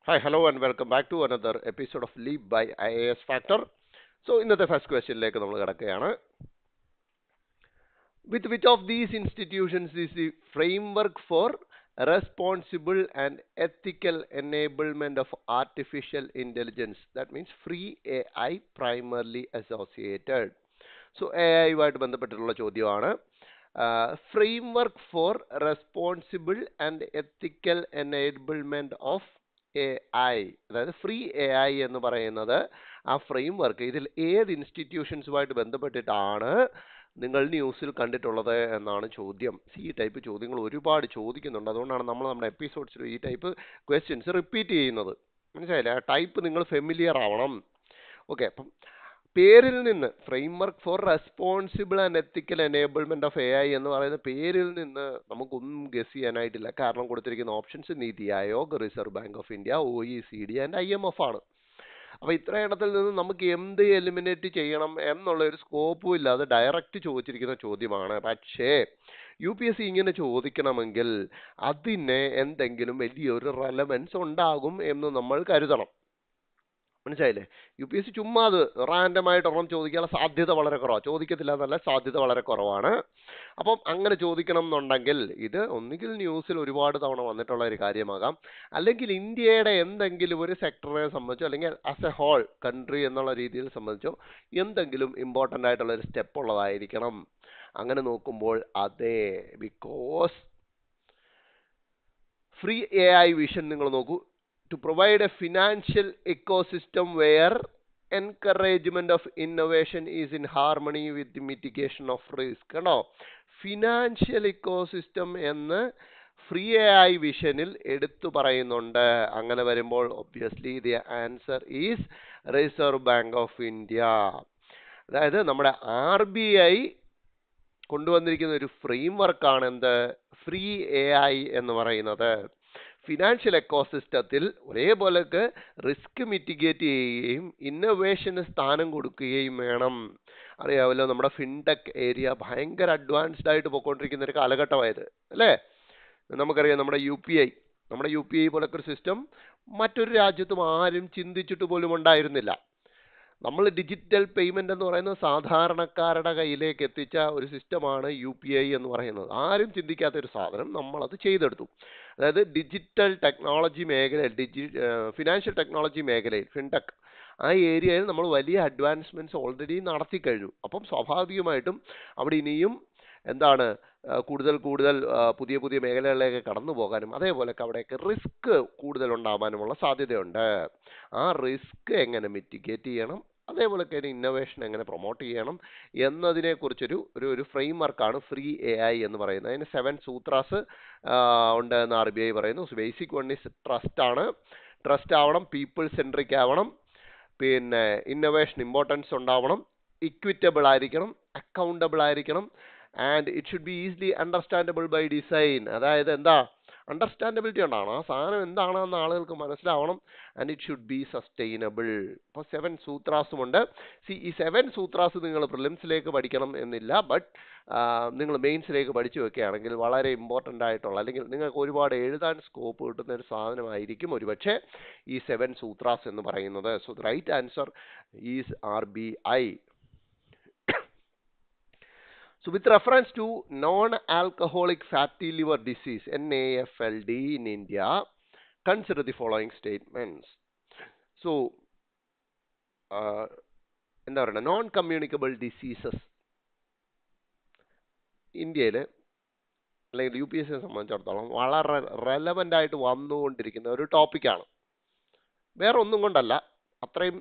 Hi, hello, and welcome back to another episode of Leap by IAS Factor. So, ഇന്നത്തെ first ക്വസ്റ്റ്യനിലേക്ക് നമ്മൾ കിടക്കുകയാണ്. With which of these institutions is the framework for responsible and ethical enablement of artificial intelligence? That means free AI primarily associated. So, AI ആയിട്ട് ബന്ധപ്പെട്ടിട്ടുള്ള ചോദ്യമാണ്. Framework for responsible and ethical enablement of AI, അതായത് free A I എന്ന് പറയുന്നത് ആ frame work ഇതിൽ ഏത് ഇൻസ്റ്റിറ്റ്യൂഷൻസുമായിട്ട് ബന്ധപ്പെട്ടിട്ടാണ് നിങ്ങൾ ന്യൂസിൽ കണ്ടിട്ടുള്ളത് എന്നാണ് ചോദ്യം. ഈ ടൈപ്പ് ചോദ്യങ്ങൾ ഒരുപാട് ചോദിക്കുന്നുണ്ട്. അതുകൊണ്ടാണ് നമ്മൾ നമ്മുടെ എപ്പിസോഡ്സിൽ ഈ ടൈപ്പ് ക്വസ്റ്റ്യൻസ് റിപ്പീറ്റ് ചെയ്യുന്നത്. മനസ്സിലായില്ലേ? ആ ടൈപ്പ് നിങ്ങൾ ഫെമിലിയർ ആവണം. ഓക്കെ, അപ്പം പേരിൽ നിന്ന് framework for responsible and ethical enablement of A I എന്ന് പറയുന്ന പേരിൽ നിന്ന് നമുക്കൊന്നും ഗസ് ചെയ്യാനായിട്ടില്ല. കാരണം കൊടുത്തിരിക്കുന്ന options NITI Aayog, reserve bank of India, OECD and IMF ആണ്. അപ്പൊ ഇത്ര എണ്ണത്തിൽ നിന്ന് നമുക്ക് എന്ത് എലിമിനേറ്റ് ചെയ്യണം എന്നുള്ള ഒരു സ്കോപ്പും ഇല്ലാതെ ഡയറക്റ്റ് ചോദിച്ചിരിക്കുന്ന ചോദ്യമാണ്. പക്ഷേ UPSC ഇങ്ങനെ ചോദിക്കണമെങ്കിൽ അതിന് എന്തെങ്കിലും വലിയൊരു റെലവൻസ് ഉണ്ടാകും എന്ന് നമ്മൾ കരുതണം. മനസ്സിലായില്ലേ? UPSC ചുമ്മാ അത് റാൻഡമായിട്ട് ഒരെണ്ണം ചോദിക്കാനുള്ള സാധ്യത വളരെ കുറവാണ്. ചോദിക്കത്തില്ല എന്നല്ല, സാധ്യത വളരെ കുറവാണ്. അപ്പം അങ്ങനെ ചോദിക്കണം എന്നുണ്ടെങ്കിൽ ഇത് ഒന്നുകിൽ ന്യൂസിൽ ഒരുപാട് തവണ വന്നിട്ടുള്ള ഒരു കാര്യമാകാം, അല്ലെങ്കിൽ ഇന്ത്യയുടെ എന്തെങ്കിലും ഒരു സെക്ടറെ സംബന്ധിച്ചോ അല്ലെങ്കിൽ ആസ് എ ഹോൾ കൺട്രി എന്നുള്ള രീതിയിൽ സംബന്ധിച്ചോ എന്തെങ്കിലും ഇമ്പോർട്ടൻ്റ് ആയിട്ടുള്ള ഒരു സ്റ്റെപ്പ് ഉള്ളതായിരിക്കണം. അങ്ങനെ നോക്കുമ്പോൾ അതെ, because free A I vision നിങ്ങൾ നോക്കൂ. To provide a financial ecosystem where encouragement of innovation is in harmony with the mitigation of risk. കണ്ടോ, ഫിനാൻഷ്യൽ ഇക്കോസിസ്റ്റം എന്ന് ഫ്രീ എ ഐ വിഷനിൽ എടുത്തു പറയുന്നുണ്ട്. അങ്ങനെ വരുമ്പോൾ obviously the answer is reserve bank of India. അതായത് നമ്മുടെ RBI കൊണ്ടുവന്നിരിക്കുന്ന ഒരു frame വർക്കാണ് എന്ത്, ഫ്രീ എ ഐ എന്ന് പറയുന്നത്. ഫിനാൻഷ്യൽ എക്കോസിസ്റ്റത്തിൽ ഒരേപോലെ റിസ്ക് മിറ്റിഗേറ്റ് ചെയ്യുകയും ഇന്നോവേഷന് സ്ഥാനം കൊടുക്കുകയും വേണം. അറിയാമല്ലോ, നമ്മുടെ ഫിൻടെക് ഏരിയ ഭയങ്കര അഡ്വാൻസ്ഡ് ആയിട്ട് പോയിക്കൊണ്ടിരിക്കുന്ന ഒരു കാലഘട്ടമായത് അല്ലേ? നമുക്കറിയാം നമ്മുടെ യു പി ഐ പോലൊക്കെ ഒരു സിസ്റ്റം മറ്റൊരു രാജ്യത്തും ആരും ചിന്തിച്ചിട്ട് പോലും ഉണ്ടായിരുന്നില്ല. നമ്മൾ ഡിജിറ്റൽ പേയ്മെന്റ് എന്ന് പറയുന്നത് സാധാരണക്കാരുടെ കയ്യിലേക്ക് എത്തിച്ച ഒരു സിസ്റ്റമാണ് UPI എന്ന് പറയുന്നത്. ആരും ചിന്തിക്കാത്ത ഒരു സാധനം നമ്മളത് ചെയ്തെടുത്തു. അതായത് ഡിജിറ്റൽ ടെക്നോളജി മേഖലയിൽ, ഫിനാൻഷ്യൽ ടെക്നോളജി മേഖലയിൽ, ഫിൻടെക് ആ ഏരിയയിൽ നമ്മൾ വലിയ അഡ്വാൻസ്മെന്റ്സ് ഓൾറെഡി നടത്തി കഴിഞ്ഞു. അപ്പം സ്വാഭാവികമായിട്ടും അവിടെ ഇനിയും എന്താണ് കൂടുതൽ പുതിയ പുതിയ മേഖലകളിലേക്ക് കടന്നു പോകാനും അതേപോലെയൊക്കെ അവിടെയൊക്കെ റിസ്ക് കൂടുതൽ ഉണ്ടാകാനുമുള്ള സാധ്യതയുണ്ട്. ആ റിസ്ക് എങ്ങനെ മിറ്റിഗേറ്റ് ചെയ്യണം, അതേപോലെയൊക്കെ ഇന്നോവേഷൻ എങ്ങനെ പ്രൊമോട്ട് ചെയ്യണം എന്നതിനെ കുറിച്ചൊരു ഒരു ഫ്രെയിം വർക്കാണ് ഫ്രീ എ ഐ എന്ന് പറയുന്നത്. അതിന് 7 സൂത്രാസ് ഉണ്ട് എന്ന് RBI പറയുന്നു. ബേസിക് വൺ ഈസ് ട്രസ്റ്റ് ആണ്. ട്രസ്റ്റ് ആവണം, പീപ്പിൾ സെൻട്രിക് ആവണം, പിന്നെ ഇന്നോവേഷൻ ഇമ്പോർട്ടൻസ് ഉണ്ടാവണം, ഇക്വിറ്റബിൾ ആയിരിക്കണം, അക്കൗണ്ടബിൾ ആയിരിക്കണം, and it should be easily understandable by design. അതായത് എന്താ, അണ്ടർസ്റ്റാൻഡബിലിറ്റി ഉണ്ടാവണം, ആ സാധനം എന്താണെന്ന് ആളുകൾക്ക് മനസ്സിലാവണം, and it should be sustainable. ഇപ്പോൾ 7 സൂത്രാസുമുണ്ട്. ഈ 7 സൂത്രാസ് നിങ്ങൾ പ്രിലിംസിലേക്ക് പഠിക്കണം എന്നില്ല, ബട്ട് നിങ്ങൾ മെയിൻസിലേക്ക് പഠിച്ചു വെക്കുകയാണെങ്കിൽ വളരെ ഇമ്പോർട്ടൻ്റ് ആയിട്ടുള്ള, അല്ലെങ്കിൽ നിങ്ങൾക്ക് ഒരുപാട് എഴുതാൻ സ്കോപ്പ് കിട്ടുന്ന ഒരു സാധനമായിരിക്കും ഒരുപക്ഷെ ഈ 7 സൂത്രാസ് എന്ന് പറയുന്നത്. So the right answer is RBI. So with reference to non-alcoholic fatty liver disease, NAFLD in India, consider the following statements. So, എന്താ പറയുക, നോൺ കമ്മ്യൂണിക്കബിൾ ഡിസീസസ് ഇന്ത്യയിൽ അല്ലെങ്കിൽ UPSCയെ സംബന്ധിച്ചിടത്തോളം വളരെ റെലവൻ്റ് ആയിട്ട് വന്നുകൊണ്ടിരിക്കുന്ന ഒരു ടോപ്പിക്കാണ്. വേറെ ഒന്നും കൊണ്ടല്ല, അത്രയും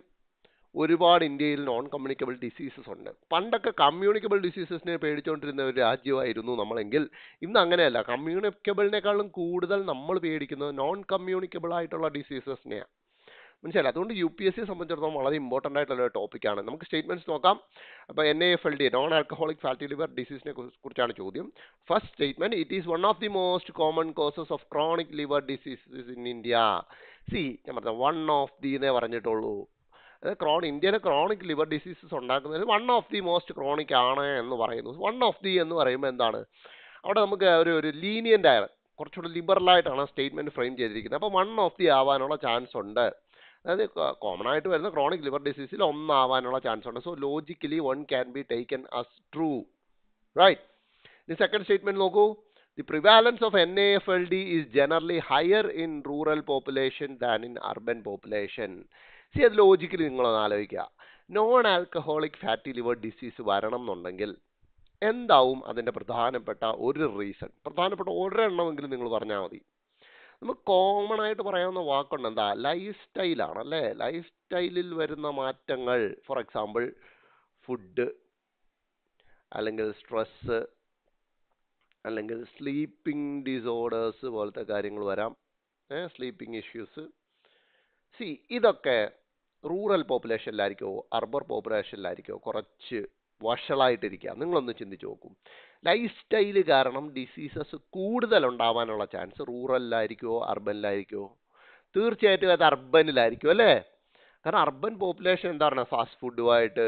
ഒരുപാട് ഇന്ത്യയിൽ നോൺ കമ്മ്യൂണിക്കബിൾ ഡിസീസസ് ഉണ്ട്. പണ്ടൊക്കെ കമ്മ്യൂണിക്കബിൾ ഡിസീസസിനെ പേടിച്ചുകൊണ്ടിരുന്ന ഒരു രാജ്യമായിരുന്നു നമ്മളെങ്കിൽ ഇന്ന് അങ്ങനെയല്ല. കമ്മ്യൂണിക്കബിളിനേക്കാളും കൂടുതൽ നമ്മൾ പേടിക്കുന്നത് നോൺ കമ്മ്യൂണിക്കബിൾ ആയിട്ടുള്ള ഡിസീസസിനെയാണ്. മനസ്സിലായി? അതുകൊണ്ട് UPSCയെ സംബന്ധിച്ചിടത്തോളം വളരെ ഇമ്പോർട്ടൻ്റ് ആയിട്ടുള്ള ഒരു ടോപ്പിക്കാണ്. നമുക്ക് സ്റ്റേറ്റ്മെന്റ്സ് നോക്കാം. അപ്പോൾ NAFLD, non alcoholic fatty liver ഡിസീസിനെ കുറിച്ചാണ് ചോദ്യം. First statement, it is one of the most common causes of chronic liver diseases in India. ഞാൻ പറഞ്ഞ വൺ ഓഫ് ദി എന്നേ പറഞ്ഞിട്ടുള്ളൂ. ഇന്ത്യയിലെ ക്രോണിക് ലിവർ ഡിസീസസ് ഉണ്ടാക്കുന്നതിൽ one of the most chronic ആണ് എന്ന് പറയുന്നു. വൺ ഓഫ് ദി എന്ന് പറയുമ്പോൾ എന്താണ്, അവിടെ നമുക്ക് ഒരു ലീനിയൻ്റ് ആണ്. കുറച്ചുകൂടി ലിബറലായിട്ടാണ് സ്റ്റേറ്റ്മെന്റ് ഫ്രെയിം ചെയ്തിരിക്കുന്നത്. അപ്പോൾ 1 ഓഫ് ദി ആവാനുള്ള ചാൻസ് ഉണ്ട്. അതായത് കോമൺ ആയിട്ട് വരുന്ന ക്രോണിക് ലിവർ ഡിസീസിൽ ഒന്നാവാനുള്ള ചാൻസ് ഉണ്ട്. So logically 1 can be taken as true, right. ഇനി സെക്കൻഡ് സ്റ്റേറ്റ്മെന്റ് നോക്കൂ. The prevalence of NAFLD is generally higher in rural population than in urban population. See അത് ലോജിക്കലി നിങ്ങളൊന്ന് ആലോചിക്കുക. Non alcoholic fatty liver disease വരണം എന്നുണ്ടെങ്കിൽ എന്താവും അതിൻ്റെ പ്രധാനപ്പെട്ട ഒരു റീസൺ? പ്രധാനപ്പെട്ട ഒരെണ്ണമെങ്കിലും നിങ്ങൾ പറഞ്ഞാൽ മതി. നമുക്ക് കോമൺ ആയിട്ട് പറയാവുന്ന വാക്കുണ്ട്, എന്താ? ലൈഫ് സ്റ്റൈലാണ് അല്ലേ. ലൈഫ് സ്റ്റൈലിൽ വരുന്ന മാറ്റങ്ങൾ, ഫോർ എക്സാമ്പിൾ ഫുഡ്, അല്ലെങ്കിൽ സ്ട്രെസ്, അല്ലെങ്കിൽ സ്ലീപ്പിംഗ് ഡിസോർഡേഴ്സ് പോലത്തെ കാര്യങ്ങൾ വരാം, സ്ലീപ്പിംഗ് ഇഷ്യൂസ്. സി ഇതൊക്കെ റൂറൽ പോപ്പുലേഷനിലായിരിക്കുമോ അർബൻ പോപ്പുലേഷനിലായിരിക്കുമോ കുറച്ച് വഷളായിട്ടിരിക്കുക? നിങ്ങളൊന്ന് ചിന്തിച്ച് നോക്കും. ലൈഫ് സ്റ്റൈല് കാരണം ഡിസീസസ് കൂടുതൽ ഉണ്ടാവാനുള്ള ചാൻസ് റൂറലിലായിരിക്കുമോ അർബനിലായിരിക്കുമോ? തീർച്ചയായിട്ടും അത് അർബനിലായിരിക്കും അല്ലേ. കാരണം അർബൻ പോപ്പുലേഷൻ എന്താ പറയുക, ഫാസ്റ്റ് ഫുഡുമായിട്ട്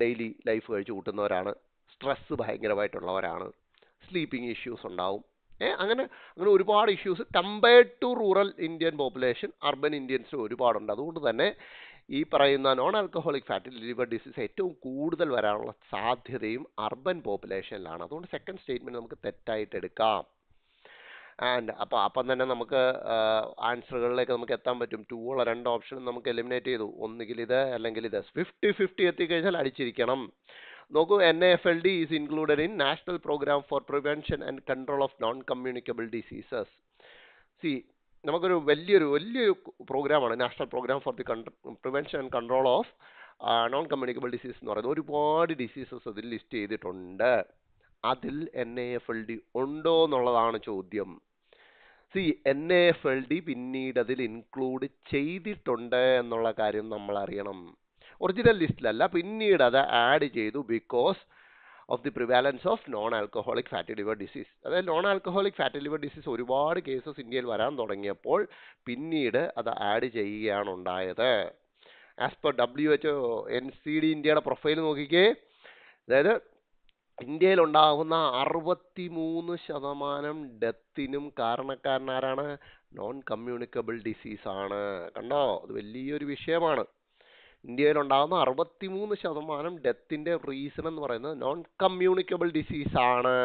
ഡെയിലി ലൈഫ് കഴിച്ച് കൂട്ടുന്നവരാണ്, സ്ട്രെസ് ഭയങ്കരമായിട്ടുള്ളവരാണ്, സ്ലീപ്പിംഗ് ഇഷ്യൂസ് ഉണ്ടാവും. അങ്ങനെ ഒരുപാട് issues compared to rural Indian population urban ഇന്ത്യൻസിന് ഒരുപാടുണ്ട്. അതുകൊണ്ട് തന്നെ ഈ പറയുന്ന non alcoholic fatty liver disease ഏറ്റവും കൂടുതൽ വരാനുള്ള സാധ്യതയും അർബൻ പോപ്പുലേഷനിലാണ്. അതുകൊണ്ട് സെക്കൻഡ് സ്റ്റേറ്റ്മെന്റ് നമുക്ക് തെറ്റായിട്ട് എടുക്കാം. ആൻഡ് അപ്പം തന്നെ നമുക്ക് ആൻസറുകളിലേക്ക് നമുക്ക് എത്താൻ പറ്റും. 2 ഉള്ള 2 ഓപ്ഷനും നമുക്ക് എലിമിനേറ്റ് ചെയ്തു. ഒന്നുകിൽ ഇത് അല്ലെങ്കിൽ ഇത്. 50-50 എത്തിക്കഴിഞ്ഞാൽ അടിച്ചിരിക്കണം. നോക്കൂ, NAFLD is included in national program for prevention and control of non communicable diseases. See നമുക്കൊരു വലിയൊരു പ്രോഗ്രാമാണ് national program for the prevention and control of non communicable disease എന്ന് പറയുന്നത്. ഒരുപാട് ഡിസീസസ് അതിൽ ലിസ്റ്റ് ചെയ്തിട്ടുണ്ട്. അതിൽ NAFLD ഉണ്ടോ എന്നുള്ളതാണ് ചോദ്യം. സി NAFLD പിന്നീട് അതിൽ ഇൻക്ലൂഡ് ചെയ്തിട്ടുണ്ട് എന്നുള്ള കാര്യം നമ്മൾ അറിയണം. ഒറിജിനൽ ലിസ്റ്റിലല്ല, പിന്നീട് അത് ആഡ് ചെയ്തു because of the prevalence of non alcoholic fatty liver disease. അതായത് non alcoholic fatty liver disease ഒരുപാട് കേസസ് ഇന്ത്യയിൽ വരാൻ തുടങ്ങിയപ്പോൾ പിന്നീട് അത് ആഡ് ചെയ്യുകയാണ് ഉണ്ടായത്. ആസ് പെർ WHO NCD ഇന്ത്യയുടെ പ്രൊഫൈൽ നോക്കിക്കേ. അതായത് ഇന്ത്യയിൽ ഉണ്ടാകുന്ന 63% ഡെത്തിനും കാരണക്കാരനാരാണ്? നോൺ കമ്മ്യൂണിക്കബിൾ ഡിസീസ് ആണ്. കണ്ടോ, അത് വലിയൊരു വിഷയമാണ്. ഇന്ത്യയിൽ ഉണ്ടാകുന്ന 63% ഡെത്തിന്റെ റീസൺ എന്ന് പറയുന്നത് നോൺ കമ്മ്യൂണിക്കബിൾ ഡിസീസ് ആണ്.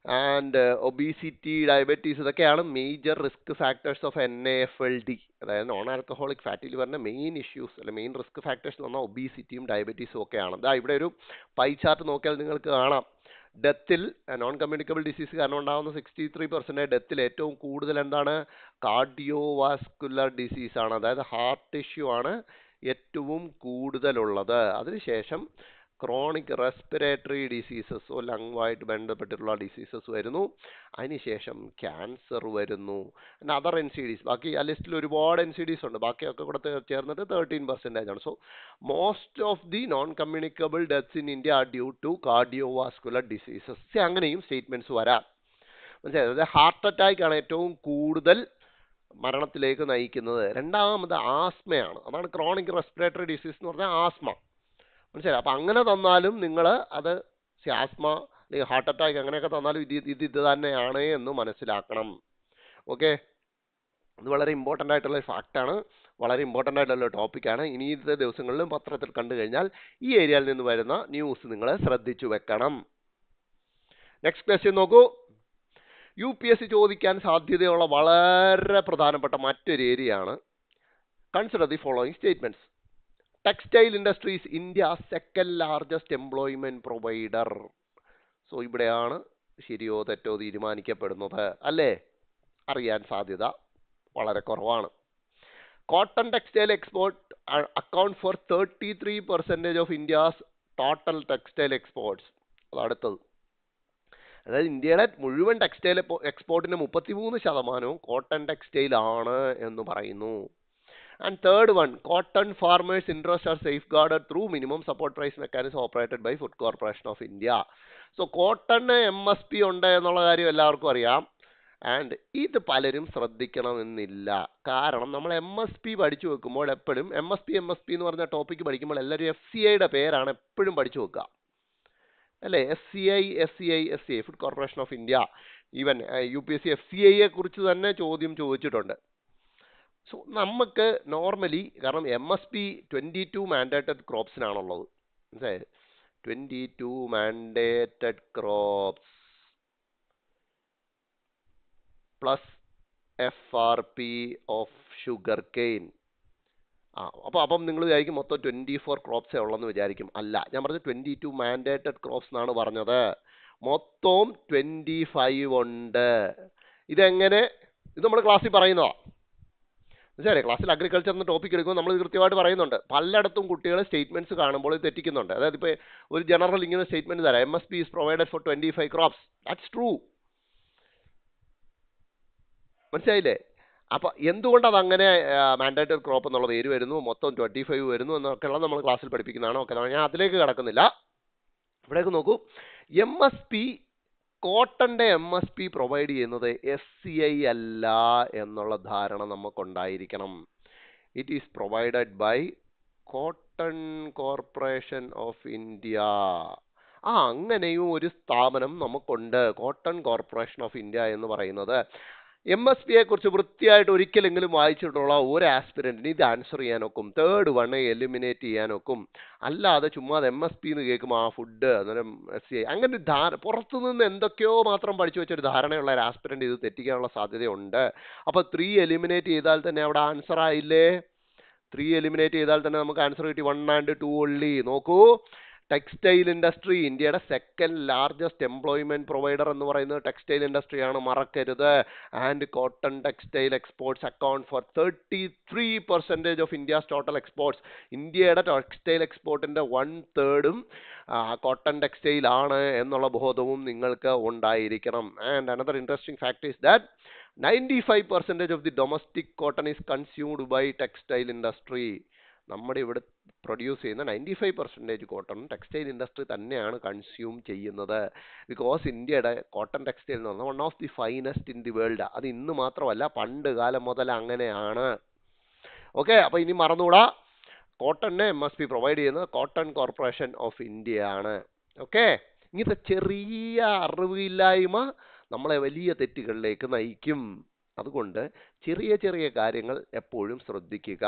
ആൻഡ് ഒബീസിറ്റി, ഡയബറ്റീസ് ഇതൊക്കെയാണ് major risk factors of NAFLD. അതായത് നോൺ ആൽക്കഹോളിക് ഫാറ്റി ലിവറിന്റെ മെയിൻ ഇഷ്യൂസ് അല്ലെ മെയിൻ റിസ്ക് ഫാക്ടേഴ്സ് എന്ന് പറഞ്ഞാൽ ഒബീസിറ്റിയും ഡയബറ്റീസും ഒക്കെയാണ്. അതാ ഇവിടെ ഒരു പൈ ചാർട്ട് നോക്കിയാൽ നിങ്ങൾക്ക് കാണാം. ഡെത്തിൽ നോൺ കമ്മ്യൂണിക്കബിൾ ഡിസീസ് കാരണം ഉണ്ടാകുന്ന 63% ഡെത്തിൽ ഏറ്റവും കൂടുതൽ എന്താണ്? കാർഡിയോവാസ്കുലർ ഡിസീസ് ആണ്. അതായത് ഹാർട്ട് ഇഷ്യൂ ആണ് ഏറ്റവും കൂടുതലുള്ളത്. അതിനുശേഷം ക്രോണിക് റെസ്പിറേറ്ററി ഡിസീസസ്, ലങ്ങുമായിട്ട് ബന്ധപ്പെട്ടിട്ടുള്ള ഡിസീസസ് വരുന്നു. അതിനുശേഷം ക്യാൻസർ വരുന്നു. പിന്നെ അതർ NCDs, ബാക്കി ആ ലിസ്റ്റിൽ ഒരുപാട് NCDs ഉണ്ട്. ബാക്കിയൊക്കെ കൂടെ ചേർന്നിട്ട് 13% ആണ്. So most of the non communicable deaths in India are due to cardiovascular diseases. അങ്ങനെയും സ്റ്റേറ്റ്മെന്റ്സ് വരാം. മനസ്സിലായത്? അതായത് ഹാർട്ട് അറ്റാക്ക് ആണ് ഏറ്റവും കൂടുതൽ മരണത്തിലേക്ക് നയിക്കുന്നത്. രണ്ടാമത് ആസ്മയാണ്. അതാണ് ക്രോണിക് റെസ്പിറേറ്ററി ഡിസീസ് എന്ന് പറഞ്ഞാൽ ആസ്മ. മനസ്സിലായി? അപ്പം അങ്ങനെ തന്നാലും നിങ്ങൾ അത് ആസ്മ അല്ലെങ്കിൽ ഹാർട്ട് അറ്റാക്ക് അങ്ങനെയൊക്കെ തന്നാലും ഇത് തന്നെയാണ് എന്ന് മനസ്സിലാക്കണം. ഓക്കെ, ഇത് വളരെ ഇമ്പോർട്ടൻ്റ് ആയിട്ടുള്ള ഫാക്റ്റാണ്, വളരെ ഇമ്പോർട്ടൻ്റ് ആയിട്ടുള്ള ടോപ്പിക്കാണ്. ഇനിയത്തെ ദിവസങ്ങളിലും പത്രത്തിൽ കണ്ടു കഴിഞ്ഞാൽ ഈ ഏരിയയിൽ നിന്ന് വരുന്ന ന്യൂസ് നിങ്ങൾ ശ്രദ്ധിച്ചു വെക്കണം. നെക്സ്റ്റ് ക്വസ്റ്റ്യൻ നോക്കൂ. UPSC ചോദിക്കാൻ സാധ്യതയുള്ള വളരെ പ്രധാനപ്പെട്ട മറ്റൊരു ഏരിയയാണ്. Consider the following statements. Textile industries India second largest employment provider. So ഇവിടെയാണ് ശരിയോ തെറ്റോ തീരുമാനിക്കപ്പെടുന്നത് അല്ലേ? അറിയാൻ സാധ്യത വളരെ കുറവാണ്. Cotton textile export account for 33% of India's total textile exports. അത് അടുത്തത്. അതായത് ഇന്ത്യയുടെ മുഴുവൻ ടെക്സ്റ്റൈൽ എക്സ്പോർട്ടിന് 33% കോട്ടൺ ടെക്സ്റ്റൈൽ ആണ് എന്ന് പറയുന്നു. And third one, cotton farmers interest are safeguarded through minimum support price mechanism operated by food corporation of India. So cotton MSP ഉണ്ട് എന്നുള്ള കാര്യം എല്ലാവർക്കും അറിയാം. ആൻഡ് ഇത് പലരും ശ്രദ്ധിക്കണമെന്നില്ല. കാരണം നമ്മൾ MSP പഠിച്ചു വെക്കുമ്പോൾ എപ്പോഴും MSP എന്ന് പറഞ്ഞ ടോപ്പിക്ക് പഠിക്കുമ്പോൾ എല്ലാവരും FCIയുടെ പേരാണ് എപ്പോഴും പഠിച്ചു വെക്കുക. അല്ലേ? FCI food corporation of India. Even UPSC FCIയെ കുറിച്ച് തന്നെ ചോദ്യം ചോദിച്ചിട്ടുണ്ട്. സോ നമുക്ക് നോർമലി, കാരണം MSP 22 മാൻഡേറ്റഡ് ക്രോപ്സിനാണുള്ളത്, മനസ്സിലായത്? 22 mandated crops plus FRP of sugar cane. അപ്പം നിങ്ങൾ വിചാരിക്കും മൊത്തം 24 ക്രോപ്സേ ഉള്ളെന്ന് വിചാരിക്കും. അല്ല, ഞാൻ പറഞ്ഞത് 22 മാൻഡേറ്റഡ് ക്രോപ്സ് എന്നാണ് പറഞ്ഞത്. മൊത്തം 25 ഉണ്ട്. ഇതെങ്ങനെ? ഇത് നമ്മൾ ക്ലാസ്സിൽ പറയുന്നതാണ്, മനസ്സിലായി? ക്ലാസ്സിൽ അഗ്രികൾച്ചർ എന്ന ടോപ്പിക് എടുക്കുമ്പോൾ നമ്മൾ കൃത്യമായിട്ട് പറയുന്നുണ്ട്. പലയിടത്തും കുട്ടികൾ സ്റ്റേറ്റ്മെന്റ്സ് കാണുമ്പോൾ ഇത് തെറ്റിക്കുന്നുണ്ട്. അതായത് ഇപ്പോൾ ഒരു ജനറൽ ഇങ്ങനെ സ്റ്റേറ്റ്മെന്റ് തരാം, MSP is provided for 25 crops. That's true. മനസ്സിലായില്ലേ? അപ്പൊ എന്തുകൊണ്ട് അതങ്ങനെ മാൻഡേറ്റഡ് ക്രോപ്പ് എന്നുള്ള പേര് വരുന്നു, മൊത്തം 25 വരുന്നു എന്നൊക്കെയുള്ള നമ്മൾ ക്ലാസ്സിൽ പഠിപ്പിക്കുന്നതാണ്. ഓക്കെ, ഞാൻ അതിലേക്ക് കടക്കുന്നില്ല. ഇവിടേക്ക് നോക്കൂ. MSP, കോട്ടന്റെ MSP പ്രൊവൈഡ് ചെയ്യുന്നത് FCI അല്ല എന്നുള്ള ധാരണ നമുക്കുണ്ടായിരിക്കണം. It is provided by cotton corporation of India. അങ്ങനെയും ഒരു സ്ഥാപനം നമുക്കുണ്ട്, കോട്ടൺ കോർപ്പറേഷൻ ഓഫ് ഇന്ത്യ എന്ന് പറയുന്നത്. MSPയെ കുറിച്ച് വൃത്തിയായിട്ട് ഒരിക്കലെങ്കിലും വായിച്ചിട്ടുള്ള ഒരു ആസ്പിരന്റിന് ഇത് ആൻസർ ചെയ്യാനൊക്കും. തേർഡ് വൺ എലിമിനേറ്റ് ചെയ്യാനൊക്കും. അല്ലാതെ ചുമ്മാ MSP എന്ന് കേൾക്കുമ്പോൾ ഫുഡ് അന്നേരം FCI അങ്ങനെ പുറത്തുനിന്ന് എന്തൊക്കെയോ മാത്രം പഠിച്ചു വെച്ചൊരു ധാരണയുള്ള ഒരു ആസ്പിരന്റ് ഇത് തെറ്റിക്കാനുള്ള സാധ്യതയുണ്ട്. അപ്പൊ 3 എലിമിനേറ്റ് ചെയ്താൽ തന്നെ അവിടെ ആൻസർ ആയില്ലേ? 3 എലിമിനേറ്റ് ചെയ്താൽ തന്നെ നമുക്ക് ആൻസർ കിട്ടി. 1 and 2 only. നോക്കൂ, ടെക്സ്റ്റൈൽ ഇൻഡസ്ട്രി, ഇന്ത്യയുടെ സെക്കൻഡ് ലാർജസ്റ്റ് എംപ്ലോയ്മെന്റ് പ്രൊവൈഡർ എന്ന് പറയുന്നത് ടെക്സ്റ്റൈൽ ഇൻഡസ്ട്രിയാണ്, മറക്കരുത്. And cotton textile exports account for 33% of India's total exports. ഇന്ത്യയുടെ ടെക്സ്റ്റൈൽ എക്സ്പോർട്ടിന്റെ 1/3 കോട്ടൺ ടെക്സ്റ്റൈൽ ആണ് എന്നുള്ള ബോധവും നിങ്ങൾക്ക് ഉണ്ടായിരിക്കണം. And another interesting fact is that 95% of the domestic cotton is consumed by textile industry. നമ്മുടെ ഇവിടെ പ്രൊഡ്യൂസ് ചെയ്യുന്ന 95% കോട്ടൺ ടെക്സ്റ്റൈൽ ഇൻഡസ്ട്രി തന്നെയാണ് കൺസ്യൂം ചെയ്യുന്നത്. ബിക്കോസ് ഇന്ത്യയുടെ കോട്ടൺ ടെക്സ്റ്റൈൽ എന്ന് പറഞ്ഞാൽ 1 of the finest in the world. അത് ഇന്ന് മാത്രമല്ല, പണ്ട് കാലം മുതൽ അങ്ങനെയാണ്. ഓക്കെ, അപ്പൊ ഇനി മറന്നുകൂടാ, കോട്ടണിനെ MSP പ്രൊവൈഡ് ചെയ്യുന്നത് കോട്ടൺ കോർപ്പറേഷൻ ഓഫ് ഇന്ത്യ ആണ്. ഓക്കെ, ഇങ്ങനത്തെ ചെറിയ അറിവില്ലായ്മ നമ്മളെ വലിയ തെറ്റുകളിലേക്ക് നയിക്കും. അതുകൊണ്ട് ചെറിയ ചെറിയ കാര്യങ്ങൾ എപ്പോഴും ശ്രദ്ധിക്കുക.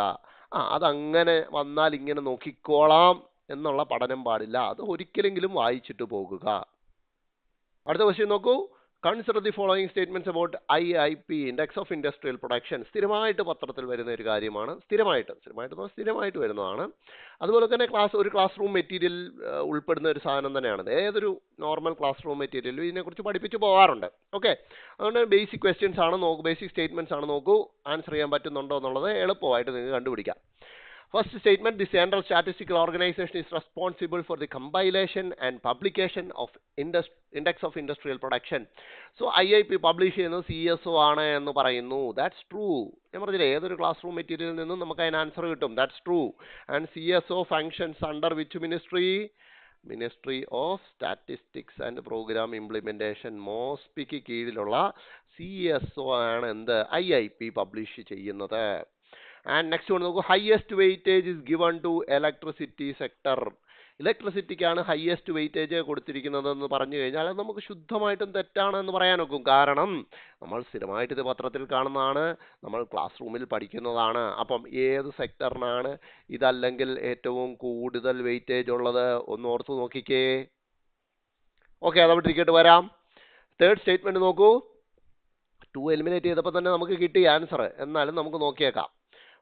അതങ്ങനെ വന്നാൽ ഇങ്ങനെ നോക്കിക്കോളാം എന്നുള്ള പഠനം പാടില്ല. അത് ഒരിക്കലെങ്കിലും വായിച്ചിട്ട് പോകുക. അടുത്ത ക്വസ്റ്റ്യൻ നോക്കൂ. Consider the following statements about IIP, index of industrial production. സ്ഥിരമായിട്ട് പത്രത്തിൽ വരുന്ന ഒരു കാര്യമാണ്. സ്ഥിരമായിട്ട് വരുന്നതാണ്. അതുപോലെ തന്നെ ഒരു ക്ലാസ് റൂം മെറ്റീരിയൽ ഉൾപ്പെടുന്ന ഒരു സാധനം തന്നെയാണ്. ഏതൊരു നോർമൽ ക്ലാസ് റൂം മെറ്റീരിയലും ഇതിനെക്കുറിച്ച് പഠിപ്പിച്ച് പോകാറുണ്ട്. ഓക്കെ, അതുകൊണ്ട് ബേസിക് ക്വസ്റ്റ്യൻസ് ആണ് നോക്കൂ, ബേസിക് സ്റ്റേറ്റ്മെന്റ്സ് ആണ് നോക്കൂ. ആൻസർ ചെയ്യാൻ പറ്റുന്നുണ്ടോ എന്നുള്ളത് എളുപ്പമായിട്ട് നിങ്ങൾക്ക് കണ്ടുപിടിക്കാം. First statement, the Central Statistical Organization is responsible for the compilation and publication of Index of Industrial Production. So, IIP publish ചെയ്യുന്നത് CSO ആണ് എന്ന് പറയുന്നു. That's true. ഞാൻ പറഞ്ഞില്ലേ, ഏതൊരു ക്ലാസ് റൂം മെറ്റീരിയലിൽ നിന്നും നമുക്ക് അതിന് ആൻസർ കിട്ടും. That's true. And CSO functions under which ministry? Ministry of Statistics and Program Implementation. MOSPക്ക് കീഴിലുള്ള CSO ആണ് എന്ത് IIP പബ്ലിഷ് ചെയ്യുന്നത്. ആൻഡ് നെക്സ്റ്റ് വൺ നോക്കൂ. Highest weightage is given to electricity sector. ഇലക്ട്രിസിറ്റിക്കാണ് ഹയസ്റ്റ് വെയിറ്റേജ് കൊടുത്തിരിക്കുന്നത് എന്ന് പറഞ്ഞു കഴിഞ്ഞാൽ അത് നമുക്ക് ശുദ്ധമായിട്ടും തെറ്റാണെന്ന് പറയാനൊക്കും. കാരണം നമ്മൾ സ്ഥിരമായിട്ട് ഇത് പത്രത്തിൽ കാണുന്നതാണ്, നമ്മൾ ക്ലാസ് റൂമിൽ പഠിക്കുന്നതാണ്. അപ്പം ഏത് സെക്ടറിനാണ് ഇതല്ലെങ്കിൽ ഏറ്റവും കൂടുതൽ വെയിറ്റേജ് ഉള്ളത് ഒന്ന് ഓർത്ത് നോക്കിക്കേ. ഓക്കെ, അതവിടെ ഇരിക്കട്ട് വരാം. തേർഡ് സ്റ്റേറ്റ്മെന്റ് നോക്കൂ. 2 എലിമിനേറ്റ് ചെയ്തപ്പോൾ തന്നെ നമുക്ക് കിട്ടി ആൻസർ. എന്നാലും നമുക്ക് നോക്കിയേക്കാം.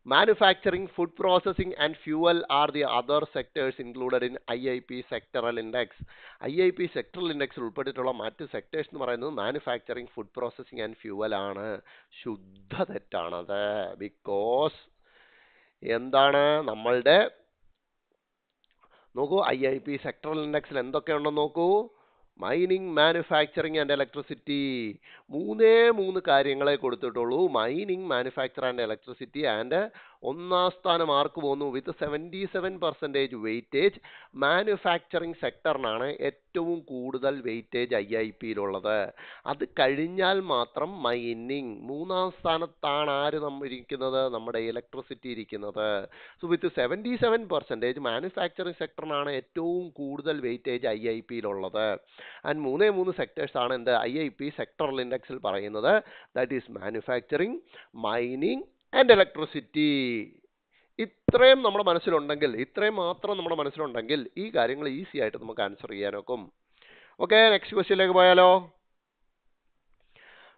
Manufacturing, food processing and fuel are the other sectors included in IIP sectoral index. IIP sectoral index ഉൾപ്പെട്ടിട്ടുള്ള മറ്റ് സെക്ടേഴ്സ് എന്ന് പറയുന്നത് manufacturing, food processing and fuel ആണ്. ശുദ്ധ തെറ്റാണത്. ബിക്കോസ് എന്താണ് നമ്മളുടെ നോക്കൂ, IIP സെക്ടറൽ ഇൻഡെക്സിൽ എന്തൊക്കെയുണ്ടെന്ന് നോക്കൂ. Mining, manufacturing and electricity. 3 കാര്യങ്ങളെ കൊടുത്തിട്ടുള്ളൂ. Mining, manufacture and electricity and ഒന്നാം സ്ഥാനം ആർക്ക് പോകുന്നു? വിത്ത് 77% വെയിറ്റേജ് മാനുഫാക്ചറിങ് സെക്ടറിനാണ് ഏറ്റവും കൂടുതൽ വെയിറ്റേജ് IIP-യിലുള്ളത്. അത് കഴിഞ്ഞാൽ മാത്രം മൈനിങ്. മൂന്നാം സ്ഥാനത്താണ് ആര് ഇരിക്കുന്നത്? നമ്മുടെ ഇലക്ട്രിസിറ്റി ഇരിക്കുന്നത്. സോ വിത്ത് 77% മാനുഫാക്ചറിങ് സെക്ടറിനാണ് ഏറ്റവും കൂടുതൽ വെയിറ്റേജ് IIP-യിലുള്ളത്. ആൻഡ് 3 സെക്ടേഴ്സ് ആണ് എന്ത് IIP സെക്ടറൽ ഇൻഡെക്സിൽ പറയുന്നത്. That is manufacturing, mining and electricity. ഇത്രയും നമ്മുടെ മനസ്സിലുണ്ടെങ്കിൽ, ഇത്രയും മാത്രം നമ്മുടെ മനസ്സിലുണ്ടെങ്കിൽ ഈ കാര്യങ്ങൾ ഈസി ആയിട്ട് നമുക്ക് ആൻസർ ചെയ്യാനൊക്കും. ഓക്കെ, നെക്സ്റ്റ് ക്വസ്റ്റ്യനിലേക്ക് പോയാലോ?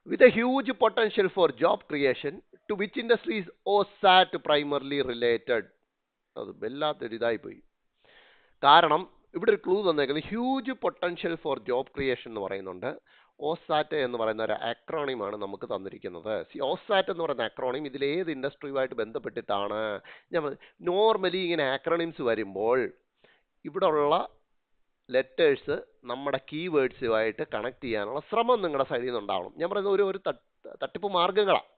With a huge potential for job creation, to which industry is OSAT primarily related? അത് വല്ലാത്തൊരു ഇതായി പോയി. കാരണം ഇവിടെ ഒരു ക്ലൂ തന്നേക്കുന്നത് huge potential for job creation എന്ന് പറയുന്നുണ്ട്. ഓസാറ്റ് എന്ന് പറയുന്ന ഒരു അക്രോണിമാണ് നമുക്ക് തന്നിരിക്കുന്നത്. ഓസാറ്റ് എന്ന് പറയുന്ന അക്രോണിം ഇതിൽ ഏത് ഇൻഡസ്ട്രിയുമായിട്ട് ബന്ധപ്പെട്ടിട്ടാണ്? നോർമലി ഇങ്ങനെ ആക്രോണിംസ് വരുമ്പോൾ ഇവിടെ ഉള്ള ലെറ്റേഴ്സ് നമ്മുടെ കീവേഡ്സുമായിട്ട് കണക്ട് ചെയ്യാനുള്ള ശ്രമം നിങ്ങളുടെ സൈഡിൽ നിന്നുണ്ടാവണം. ഞാൻ പറയുന്നത് ഒരു തട്ടിപ്പ് മാർഗ്ഗങ്ങളാണ്.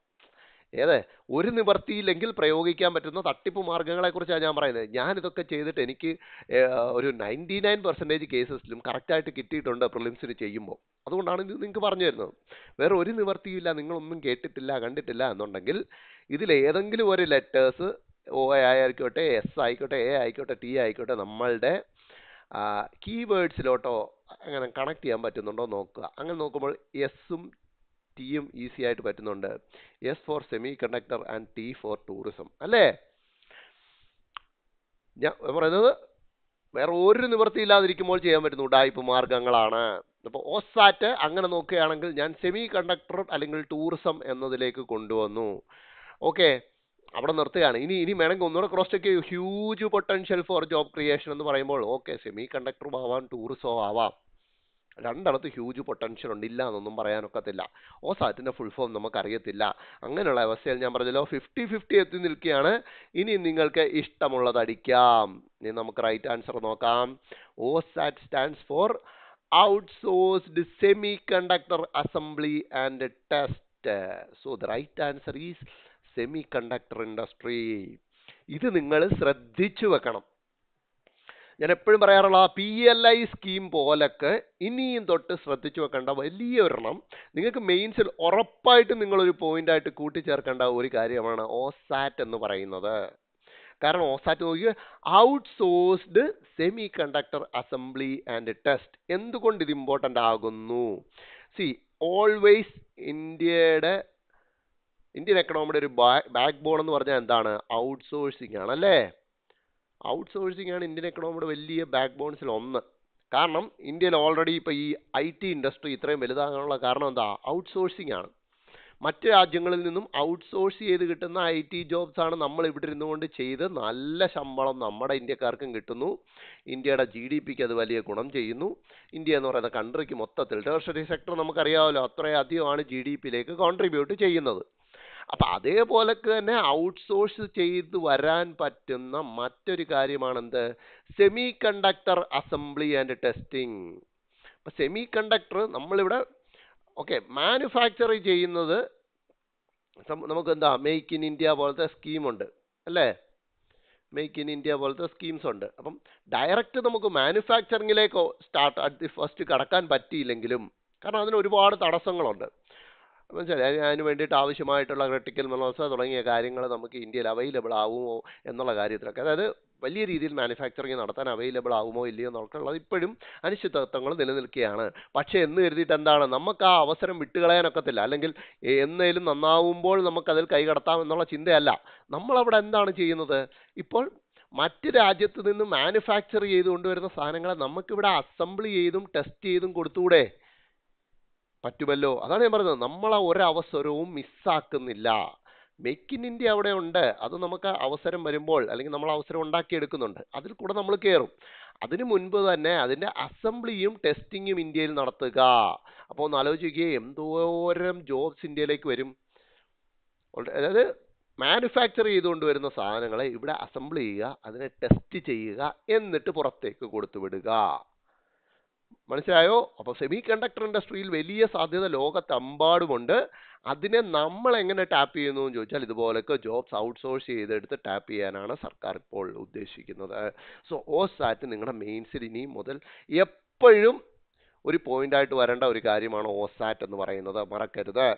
ഒരു നിവർത്തിയില്ലെങ്കിൽ പ്രയോഗിക്കാൻ പറ്റുന്ന തട്ടിപ്പ് മാർഗ്ഗങ്ങളെക്കുറിച്ചാണ് ഞാൻ പറയുന്നത്. ഞാനിതൊക്കെ ചെയ്തിട്ട് എനിക്ക് ഒരു 99% കേസസിലും കറക്റ്റായിട്ട് കിട്ടിയിട്ടുണ്ട് പ്രിലിംസിന് ചെയ്യുമ്പോൾ. അതുകൊണ്ടാണ് ഇത് നിങ്ങൾക്ക് പറഞ്ഞു തരുന്നത്. വേറെ ഒരു നിവർത്തിയില്ല, നിങ്ങളൊന്നും കേട്ടിട്ടില്ല, കണ്ടിട്ടില്ല എന്നുണ്ടെങ്കിൽ ഇതിലേതെങ്കിലും ഒരു ലെറ്റേഴ്സ് OA ആയിക്കോട്ടെ, S ആയിക്കോട്ടെ, A ആയിക്കോട്ടെ, T ആയിക്കോട്ടെ, നമ്മളുടെ കീവേഡ്സിലോട്ടോ അങ്ങനെ കണക്ട് ചെയ്യാൻ പറ്റുന്നുണ്ടോ നോക്കുക. അങ്ങനെ നോക്കുമ്പോൾ എസും ടിയും ഈസി ആയിട്ട് പറ്റുന്നുണ്ട്. S for semiconductor and T for tourism. അല്ലേ? ഞാൻ പറയുന്നത് വേറെ ഒരു നിവൃത്തിയില്ലാതിരിക്കുമ്പോൾ ചെയ്യാൻ പറ്റുന്ന ഉഡായിപ്പ് മാർഗങ്ങളാണ്. അപ്പോൾ ഓസാറ്റ് അങ്ങനെ നോക്കുകയാണെങ്കിൽ ഞാൻ സെമി കണ്ടക്ടർ അല്ലെങ്കിൽ ടൂറിസം എന്നതിലേക്ക് കൊണ്ടുവന്നു. ഓക്കെ, അവിടെ നിർത്തുകയാണ്. ഇനി വേണമെങ്കിൽ ഒന്നുകൂടെ ക്രോസ് ചെക്ക് ചെയ്യൂ. Huge potential for job creation എന്ന് പറയുമ്പോൾ ഓക്കെ, സെമി കണ്ടക്ടറും ആവാം, ടൂറിസവും ആവാം. രണ്ടിടത്ത് ഹ്യൂജ് പൊട്ടൻഷ്യൽ ഉണ്ട്, ഇല്ല എന്നൊന്നും പറയാനൊക്കത്തില്ല. ഓസാറ്റിന്റെ ഫുൾ ഫോം നമുക്കറിയത്തില്ല. അങ്ങനെയുള്ള അവസ്ഥയിൽ ഞാൻ പറഞ്ഞല്ലോ 50-50 എത്തി നിൽക്കുകയാണ്. ഇനി നിങ്ങൾക്ക് ഇഷ്ടമുള്ളത് അടിക്കാം. ഇനി നമുക്ക് റൈറ്റ് ആൻസർ നോക്കാം. OSAT stands for outsourced semiconductor assembly and test. So the right answer is semiconductor industry. ഇത് നിങ്ങൾ ശ്രദ്ധിച്ചു വെക്കണം. ഞാൻ എപ്പോഴും പറയാറുള്ള PLI സ്കീം പോലൊക്കെ ഇനിയും തൊട്ട് ശ്രദ്ധിച്ചു വെക്കേണ്ട വലിയൊരെണ്ണം നിങ്ങൾക്ക് മെയിൻസിൽ ഉറപ്പായിട്ടും നിങ്ങളൊരു പോയിന്റായിട്ട് കൂട്ടിച്ചേർക്കേണ്ട ഒരു കാര്യമാണ് ഓസാറ്റ് എന്ന് പറയുന്നത്. കാരണം ഓസാറ്റ് നോക്കിയ outsourced semiconductor assembly and test. എന്തുകൊണ്ട് ഇത് ഇമ്പോർട്ടൻ്റ് ആകുന്നു? ഓൾവേസ് ഇന്ത്യൻ എക്കണോമിയുടെ ഒരു ബാക്ക് ബോൺ എന്ന് പറഞ്ഞാൽ എന്താണ്? ഔട്ട്സോഴ്സിംഗ് ആണ്. അല്ലേ? ഔട്ട്സോഴ്സിംഗ് ആണ് ഇന്ത്യൻ എക്കണോമിയുടെ വലിയ ബാക്ക് ബോൺസിൽ ഒന്ന്. കാരണം ഇന്ത്യയിൽ ഓൾറെഡി ഇപ്പോൾ ഈ IT ഇൻഡസ്ട്രി ഇത്രയും വലുതാകാനുള്ള കാരണം എന്താ? ഔട്ട്സോഴ്സിംഗ് ആണ്. മറ്റ് രാജ്യങ്ങളിൽ നിന്നും ഔട്ട്സോഴ്സ് ചെയ്ത് കിട്ടുന്ന IT ജോബ്സ് ആണ് നമ്മൾ ഇവിടെ ഇരുന്നുകൊണ്ട് ചെയ്ത് നല്ല ശമ്പളം നമ്മുടെ ഇന്ത്യക്കാർക്കും കിട്ടുന്നു. ഇന്ത്യയുടെ GDPക്ക് അത് വലിയ ഗുണം ചെയ്യുന്നു. ഇന്ത്യ എന്ന് പറയുന്ന കൺട്രിക്ക് മൊത്തത്തിൽ ടെർഷറി സെക്ടർ നമുക്കറിയാമല്ലോ, അത്രയധികമാണ് GDPയിലേക്ക് കോൺട്രിബ്യൂട്ട് ചെയ്യുന്നത്. അപ്പം അതേപോലെ തന്നെ ഔട്ട്സോഴ്സ് ചെയ്ത് വരാൻ പറ്റുന്ന മറ്റൊരു കാര്യമാണ് എന്ത്? Semi conductor assembly and testing. അപ്പം സെമി കണ്ടക്ടർ നമ്മളിവിടെ മാനുഫാക്ചർ ചെയ്യുന്നത് നമുക്ക് എന്താ മെയ്ക്ക് ഇൻ ഇന്ത്യ പോലത്തെ സ്കീമുണ്ട്, അല്ലേ? മെയ്ക്ക് ഇൻ ഇന്ത്യ പോലത്തെ സ്കീംസ് ഉണ്ട്. അപ്പം ഡയറക്റ്റ് നമുക്ക് മാനുഫാക്ചറിങ്ങിലേക്ക് ഫസ്റ്റ് കടക്കാൻ പറ്റിയില്ലെങ്കിലും, കാരണം അതിന് ഒരുപാട് തടസ്സങ്ങളുണ്ട്. മനസ്സിലായി? അതിന് വേണ്ടിയിട്ട് ആവശ്യമായിട്ടുള്ള ക്രിട്ടിക്കൽ മിനറൽസ് തുടങ്ങിയ കാര്യങ്ങൾ നമുക്ക് ഇന്ത്യയിൽ അവൈലബിൾ ആവുമോ എന്നുള്ള കാര്യത്തിലൊക്കെ, അതായത് വലിയ രീതിയിൽ മാനുഫാക്ചറിങ് നടത്താൻ അവൈലബിൾ ആവുമോ ഇല്ലയോ എന്നുള്ളത് ഇപ്പോഴും അനിശ്ചിതത്വങ്ങൾ നിലനിൽക്കുകയാണ്. പക്ഷേ എന്ന് കരുതിയിട്ട് എന്താണ്, നമുക്ക് ആ അവസരം വിട്ടുകളയാനൊക്കത്തില്ല. അല്ലെങ്കിൽ എന്നേലും നന്നാവുമ്പോൾ നമുക്കതിൽ കൈകടത്താം എന്നുള്ള ചിന്തയല്ല. നമ്മളവിടെ എന്താണ് ചെയ്യുന്നത്? ഇപ്പോൾ മറ്റ് രാജ്യത്ത് നിന്ന് മാനുഫാക്ചർ ചെയ്ത് കൊണ്ടുവരുന്ന സാധനങ്ങളെ നമുക്കിവിടെ അസംബിൾ ചെയ്തും ടെസ്റ്റ് ചെയ്തും കൊടുത്തുകൂടെ? പറ്റുമല്ലോ. അതാണ് ഞാൻ പറയുന്നത്, നമ്മൾ ആ ഒരവസരവും മിസ്സാക്കുന്നില്ല. മേക്ക് ഇൻ ഇന്ത്യ അവിടെ ഉണ്ട്. അത് നമുക്ക് അവസരം വരുമ്പോൾ അല്ലെങ്കിൽ നമ്മൾ അവസരം ഉണ്ടാക്കിയെടുക്കുന്നുണ്ട്, അതിൽ കൂടെ നമ്മൾ കയറും. അതിനു മുൻപ് തന്നെ അതിൻ്റെ അസംബ്ലിയും ടെസ്റ്റിങ്ങും ഇന്ത്യയിൽ നടത്തുക. അപ്പോൾ ഒന്ന് ആലോചിക്കുക, എന്തോരം ജോബ്സ് ഇന്ത്യയിലേക്ക് വരും. അതായത് മാനുഫാക്ചർ ചെയ്തുകൊണ്ട് വരുന്ന സാധനങ്ങളെ ഇവിടെ അസംബിൾ ചെയ്യുക, അതിനെ ടെസ്റ്റ് ചെയ്യുക, എന്നിട്ട് പുറത്തേക്ക് കൊടുത്തു വിടുക. മനസ്സിലായോ? അപ്പോൾ സെമി കണ്ടക്ടർ ഇൻഡസ്ട്രിയിൽ വലിയ സാധ്യത ലോകത്തെമ്പാടുമുണ്ട്. അതിനെ നമ്മൾ എങ്ങനെ ടാപ്പ് ചെയ്യുന്നു എന്ന് ചോദിച്ചാൽ ഇതുപോലൊക്കെ ജോബ്സ് ഔട്ട്സോഴ്സ് ചെയ്തെടുത്ത് ടാപ്പ് ചെയ്യാനാണ് സർക്കാർ ഇപ്പോൾ ഉദ്ദേശിക്കുന്നത്. സോ OSAT നിങ്ങളുടെ മെയിൻസിൽ ഇനി മുതൽ എപ്പോഴും ഒരു പോയിന്റ് ആയിട്ട് വരേണ്ട ഒരു കാര്യമാണ് OSAT എന്ന് പറയുന്നത്, മറക്കരുത്.